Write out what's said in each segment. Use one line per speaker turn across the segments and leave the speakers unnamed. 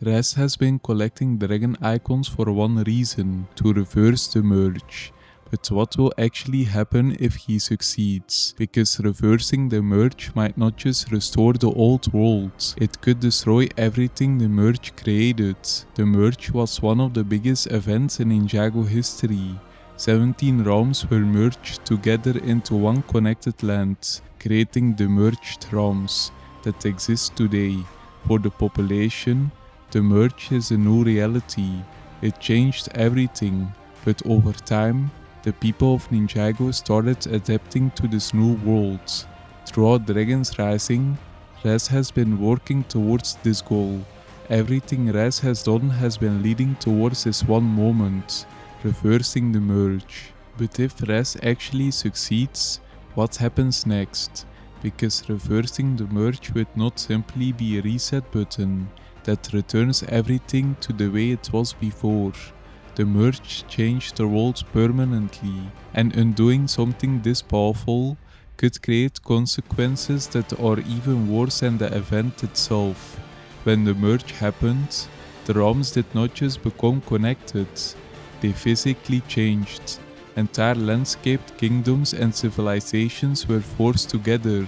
Ras has been collecting dragon icons for one reason, to reverse the merge. But what will actually happen if he succeeds? Because reversing the merge might not just restore the old world, it could destroy everything the merge created. The merge was one of the biggest events in Ninjago history. 17 realms were merged together into one connected land, creating the merged realms that exist today. For the population, the merge is a new reality. It changed everything, but over time, the people of Ninjago started adapting to this new world. Throughout Dragon's Rising, Raz has been working towards this goal. Everything Raz has done has been leading towards this one moment, reversing the merge. But if Raz actually succeeds, what happens next? Because reversing the merge would not simply be a reset button that returns everything to the way it was before. The merge changed the world permanently, and undoing something this powerful could create consequences that are even worse than the event itself. When the merge happened, the realms did not just become connected, they physically changed. Entire landscaped kingdoms and civilizations were forced together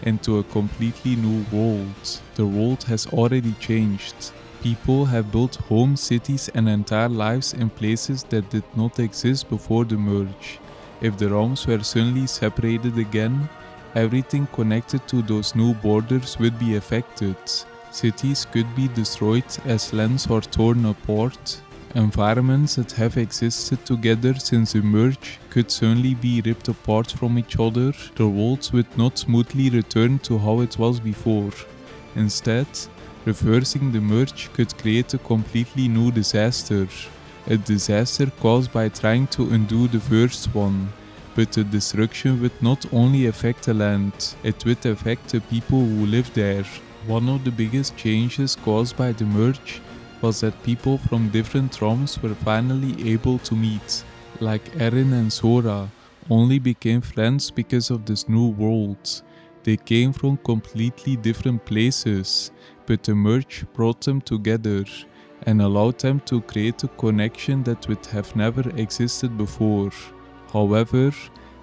into a completely new world. The world has already changed. People have built homes, cities and entire lives in places that did not exist before the merge. If the realms were suddenly separated again, everything connected to those new borders would be affected. Cities could be destroyed as lands are torn apart. Environments that have existed together since the merge could suddenly be ripped apart from each other. The world would not smoothly return to how it was before. Instead, reversing the merge could create a completely new disaster. A disaster caused by trying to undo the first one. But the destruction would not only affect the land, it would affect the people who live there. One of the biggest changes caused by the merge was that people from different realms were finally able to meet. Like Eren and Sora only became friends because of this new world. They came from completely different places, but the merge brought them together and allowed them to create a connection that would have never existed before. However,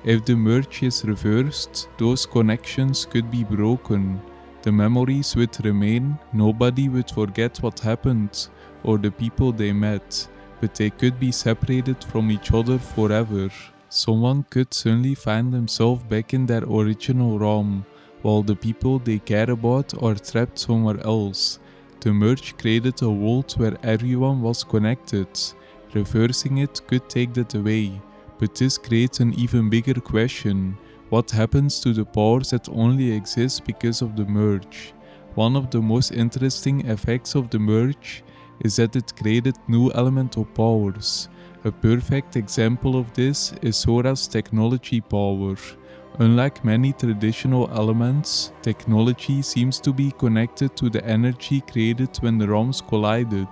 if the merge is reversed, those connections could be broken. The memories would remain, nobody would forget what happened or the people they met, but they could be separated from each other forever. Someone could suddenly find themselves back in their original realm, while the people they care about are trapped somewhere else. The merge created a world where everyone was connected. Reversing it could take that away, but this creates an even bigger question. What happens to the powers that only exist because of the merge? One of the most interesting effects of the merge is that it created new elemental powers. A perfect example of this is Sora's technology power. Unlike many traditional elements, technology seems to be connected to the energy created when the realms collided.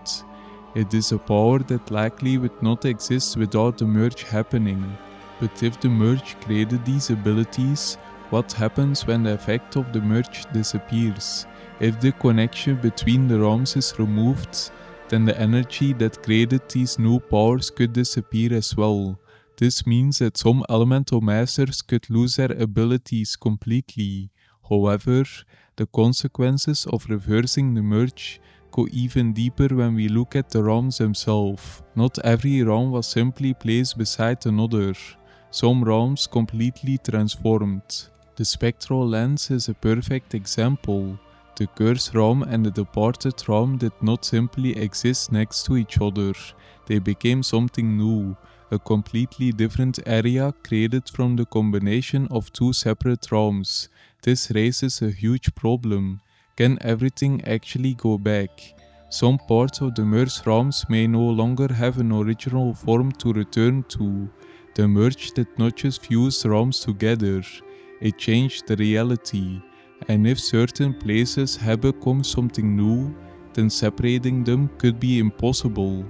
It is a power that likely would not exist without the merge happening. But if the merge created these abilities, what happens when the effect of the merge disappears? If the connection between the realms is removed, then the energy that created these new powers could disappear as well. This means that some elemental masters could lose their abilities completely. However, the consequences of reversing the merge go even deeper when we look at the realms themselves. Not every realm was simply placed beside another. Some realms completely transformed. The Spectral Lens is a perfect example. The Cursed Realm and the Departed Realm did not simply exist next to each other. They became something new, a completely different area created from the combination of two separate realms. This raises a huge problem. Can everything actually go back? Some parts of the merged realms may no longer have an original form to return to. The merge did not just fuse realms together, it changed the reality. And if certain places have become something new, then separating them could be impossible.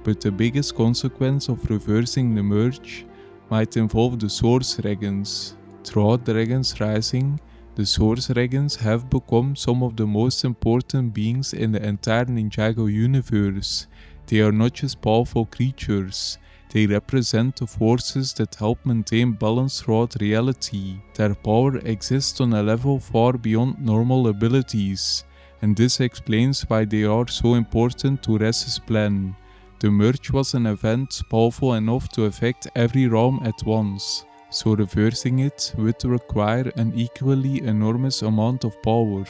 But the biggest consequence of reversing the merge might involve the Source Dragons. Throughout Dragon's Rising, The Source Dragons have become some of the most important beings in the entire Ninjago universe. They are not just powerful creatures, they represent the forces that help maintain balance throughout reality. Their power exists on a level far beyond normal abilities, and this explains why they are so important to Ras's plan. The merge was an event powerful enough to affect every realm at once, so reversing it would require an equally enormous amount of power.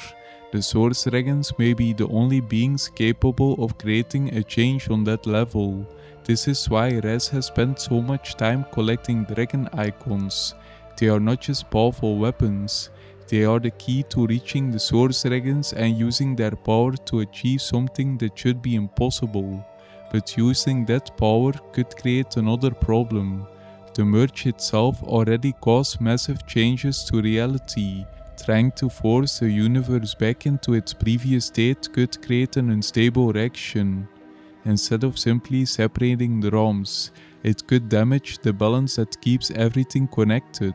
The Source Dragons may be the only beings capable of creating a change on that level. This is why Ras has spent so much time collecting dragon icons. They are not just powerful weapons, they are the key to reaching the Source Dragons and using their power to achieve something that should be impossible. But using that power could create another problem. The merge itself already caused massive changes to reality. Trying to force the universe back into its previous state could create an unstable reaction. Instead of simply separating the realms, it could damage the balance that keeps everything connected.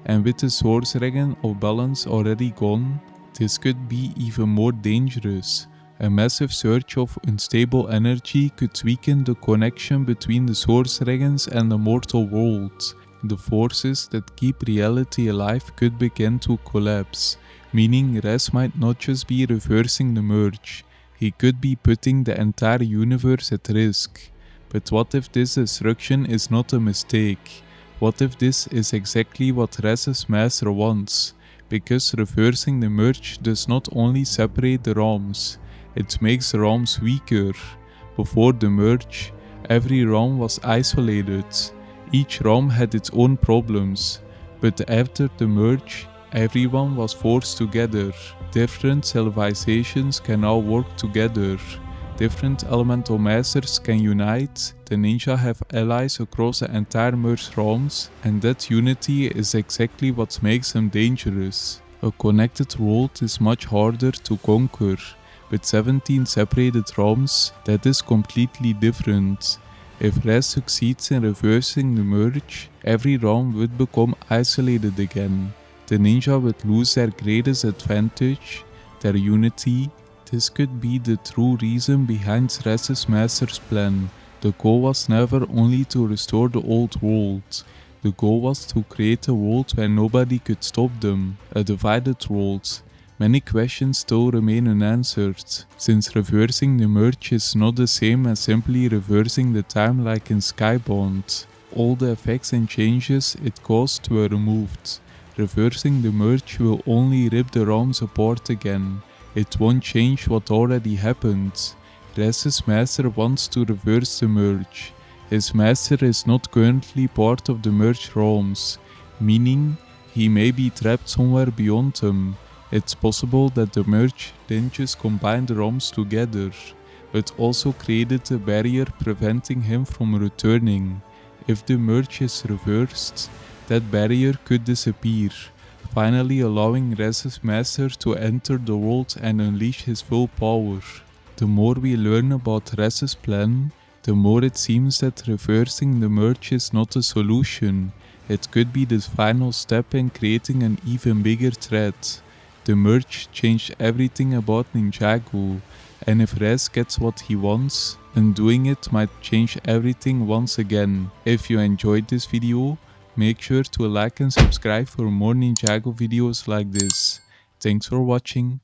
And with the Source Dragon of balance already gone, this could be even more dangerous. A massive surge of unstable energy could weaken the connection between the Source Dragons and the mortal world. The forces that keep reality alive could begin to collapse, meaning Ras might not just be reversing the merge, he could be putting the entire universe at risk. But what if this destruction is not a mistake? What if this is exactly what Ras Master wants? Because reversing the merge does not only separate the realms, it makes the realms weaker. Before the merge, every realm was isolated. Each realm had its own problems, but after the merge, everyone was forced together. Different civilizations can now work together. Different elemental masters can unite. The ninja have allies across the entire merged realms, and that unity is exactly what makes them dangerous. A connected world is much harder to conquer. With 17 separated realms, that is completely different. If Ras succeeds in reversing the merge, every realm would become isolated again. The ninja would lose their greatest advantage, their unity. This could be the true reason behind Ras Master's plan. The goal was never only to restore the old world. The goal was to create a world where nobody could stop them, a divided world. Many questions still remain unanswered, since reversing the merge is not the same as simply reversing the time like in Skybound. All the effects and changes it caused were removed. Reversing the merge will only rip the realms apart again. It won't change what already happened. Ras's master wants to reverse the merge. His master is not currently part of the merged realms, meaning he may be trapped somewhere beyond them. It's possible that the merge didn't just combine the realms together, but also created a barrier preventing him from returning. If the merge is reversed, that barrier could disappear, finally allowing Ras's master to enter the world and unleash his full power. The more we learn about Ras's plan, the more it seems that reversing the merge is not a solution. It could be the final step in creating an even bigger threat. The merge changed everything about Ninjago, and if Ras gets what he wants, undoing it might change everything once again. If you enjoyed this video, make sure to like and subscribe for more Ninjago videos like this. Thanks for watching.